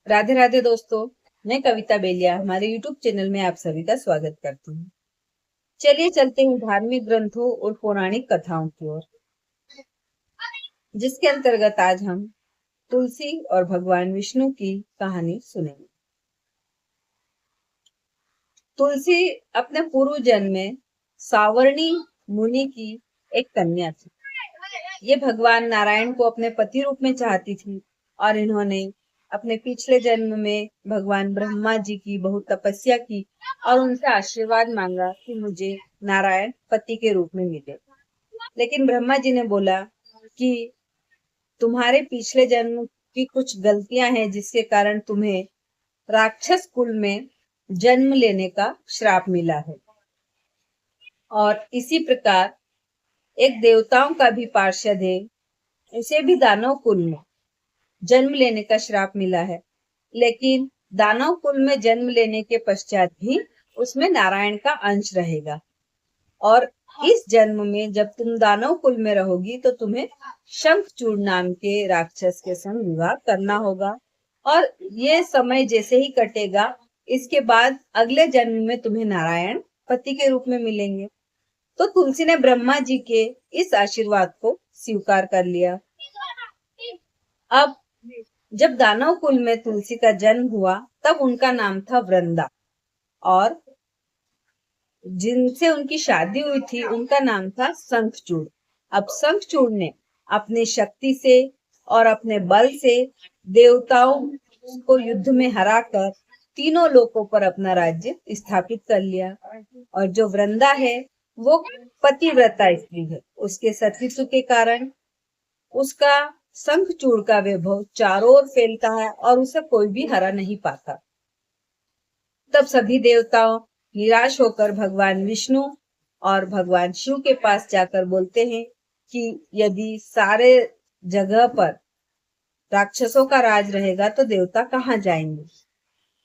राधे राधे दोस्तों, मैं कविता बेलिया हमारे YouTube चैनल में आप सभी का स्वागत करती हूँ। चलिए चलते हैं धार्मिक ग्रंथों और पौराणिक कथाओं की ओर, जिसके अंतर्गत आज हम तुलसी और भगवान विष्णु की कहानी सुनेंगे। तुलसी अपने पूर्व जन्म में सावर्णी मुनि की एक कन्या थी। ये भगवान नारायण को अपने पति रूप में चाहती थी और इन्होंने अपने पिछले जन्म में भगवान ब्रह्मा जी की बहुत तपस्या की और उनसे आशीर्वाद मांगा कि मुझे नारायण पति के रूप में मिले। लेकिन ब्रह्मा जी ने बोला कि तुम्हारे पिछले जन्म की कुछ गलतियां हैं, जिसके कारण तुम्हें राक्षस कुल में जन्म लेने का श्राप मिला है। और इसी प्रकार एक देवताओं का भी पार्षद है, उसे भी दानव कुल में जन्म लेने का श्राप मिला है। लेकिन दानव कुल में जन्म लेने के पश्चात भी उसमें नारायण का अंश रहेगा। और इस जन्म में जब तुम दानव कुल में रहोगी तो तुम्हें शंखचूड़ नाम के राक्षस के संग विवाह करना होगा। और ये समय जैसे ही कटेगा, इसके बाद अगले जन्म में तुम्हें नारायण पति के रूप में मिलेंगे। तो तुलसी ने ब्रह्मा जी के इस आशीर्वाद को स्वीकार कर लिया। अब जब दानव कुल में तुलसी का जन्म हुआ, तब उनका नाम था वृंदा, और जिनसे उनकी शादी हुई थी उनका नाम था शंखचूड़। अब शंखचूड़ ने अपनी शक्ति से और अपने बल से देवताओं को युद्ध में हराकर तीनों लोकों पर अपना राज्य स्थापित कर लिया। और जो वृंदा है वो पतिव्रता स्त्री है। उसके सतीत्व के कारण उसका शंखचूड़ का वैभव चारों ओर फैलता है और उसे कोई भी हरा नहीं पाता। तब सभी देवताओं निराश होकर भगवान विष्णु और भगवान शिव के पास जाकर बोलते हैं कि यदि सारे जगह पर राक्षसों का राज रहेगा तो देवता कहाँ जाएंगे।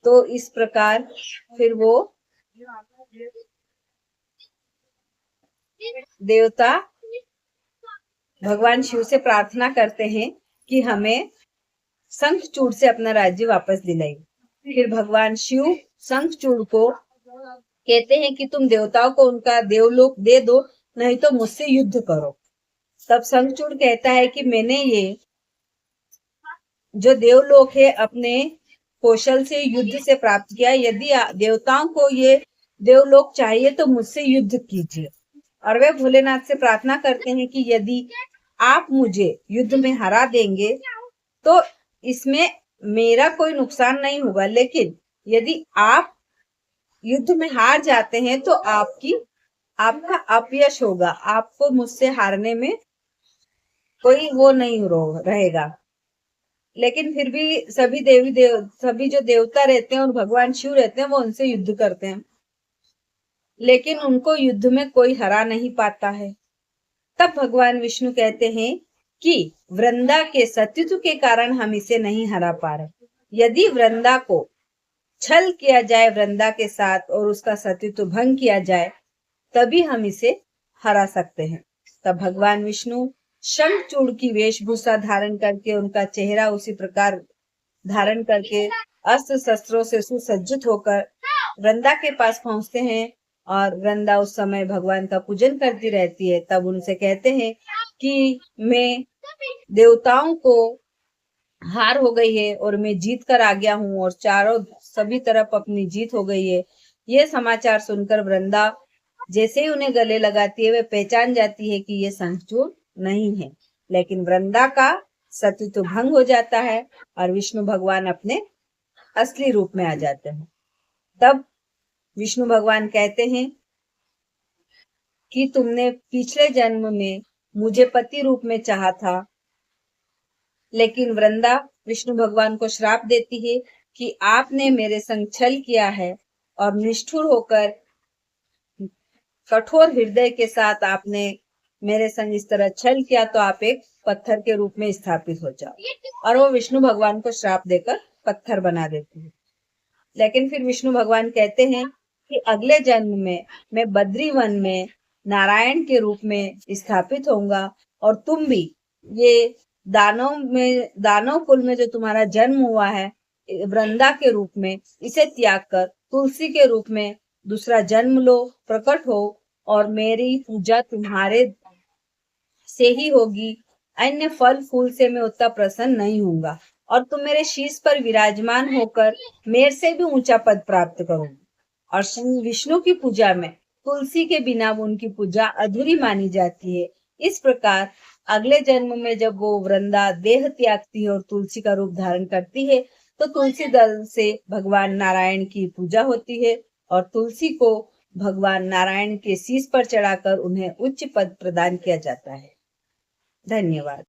तो इस प्रकार फिर वो देवता भगवान शिव से प्रार्थना करते हैं कि हमें शंखचूड़ से अपना राज्य वापस दिलाइए। फिर भगवान शिव शंखचूड़ को कहते हैं कि तुम देवताओं को उनका देवलोक दे दो, नहीं तो मुझसे युद्ध करो। तब शंखचूड़ कहता है कि मैंने ये जो देवलोक है अपने कौशल से युद्ध से प्राप्त किया। यदि देवताओं को ये देवलोक चाहिए तो मुझसे युद्ध कीजिए। और वे भोलेनाथ से प्रार्थना करते हैं कि यदि आप मुझे युद्ध में हरा देंगे तो इसमें मेरा कोई नुकसान नहीं होगा, लेकिन यदि आप युद्ध में हार जाते हैं तो आपका अपयश होगा। आपको मुझसे हारने में कोई वो नहीं रहेगा। लेकिन फिर भी सभी जो देवता रहते हैं और भगवान शिव रहते हैं वो उनसे युद्ध करते हैं, लेकिन उनको युद्ध में कोई हरा नहीं पाता है। तब भगवान विष्णु कहते हैं कि वृंदा के सतीत्व के कारण हम इसे नहीं हरा पा रहे। यदि वृंदा को छल किया जाए वृंदा के साथ और उसका सतीत्व भंग किया जाए, तभी हम इसे हरा सकते हैं। तब भगवान विष्णु शंखचूड़ की वेशभूषा धारण करके, उनका चेहरा उसी प्रकार धारण करके अस्त्र शस्त्रों से सुसज्जित होकर वृंदा के पास पहुंचते हैं। और वृंदा उस समय भगवान का पूजन करती रहती है। तब उनसे कहते हैं कि मैं देवताओं को हार हो गई है और मैं जीत कर आ गया हूँ और चारों सभी तरफ अपनी जीत हो गई है। ये समाचार सुनकर वृंदा जैसे ही उन्हें गले लगाती है, वे पहचान जाती है कि ये शंखचूड़ नहीं है। लेकिन वृंदा का सतीत्व भंग हो जाता है और विष्णु भगवान अपने असली रूप में आ जाते हैं। तब विष्णु भगवान कहते हैं कि तुमने पिछले जन्म में मुझे पति रूप में चाहा था। लेकिन वृंदा विष्णु भगवान को श्राप देती है कि आपने मेरे संग छल किया है और निष्ठुर होकर कठोर हृदय के साथ आपने मेरे संग इस तरह छल किया, तो आप एक पत्थर के रूप में स्थापित हो जाओ। और वो विष्णु भगवान को श्राप देकर पत्थर बना देती है। लेकिन फिर विष्णु भगवान कहते हैं कि अगले जन्म में मैं बद्री वन में नारायण के रूप में स्थापित होऊंगा और तुम भी ये दानव कुल में जो तुम्हारा जन्म हुआ है वृंदा के रूप में इसे त्याग कर तुलसी के रूप में दूसरा जन्म लो, प्रकट हो और मेरी पूजा तुम्हारे से ही होगी। अन्य फल फूल से मैं उतना प्रसन्न नहीं होऊंगा और तुम मेरे शीश पर विराजमान होकर मेरे से भी ऊंचा पद प्राप्त करोगे। और श्री विष्णु की पूजा में तुलसी के बिना उनकी पूजा अधूरी मानी जाती है। इस प्रकार अगले जन्म में जब वो वृंदा देह त्यागती है और तुलसी का रूप धारण करती है तो तुलसी दल से भगवान नारायण की पूजा होती है और तुलसी को भगवान नारायण के शीश पर चढ़ाकर उन्हें उच्च पद प्रदान किया जाता है। धन्यवाद।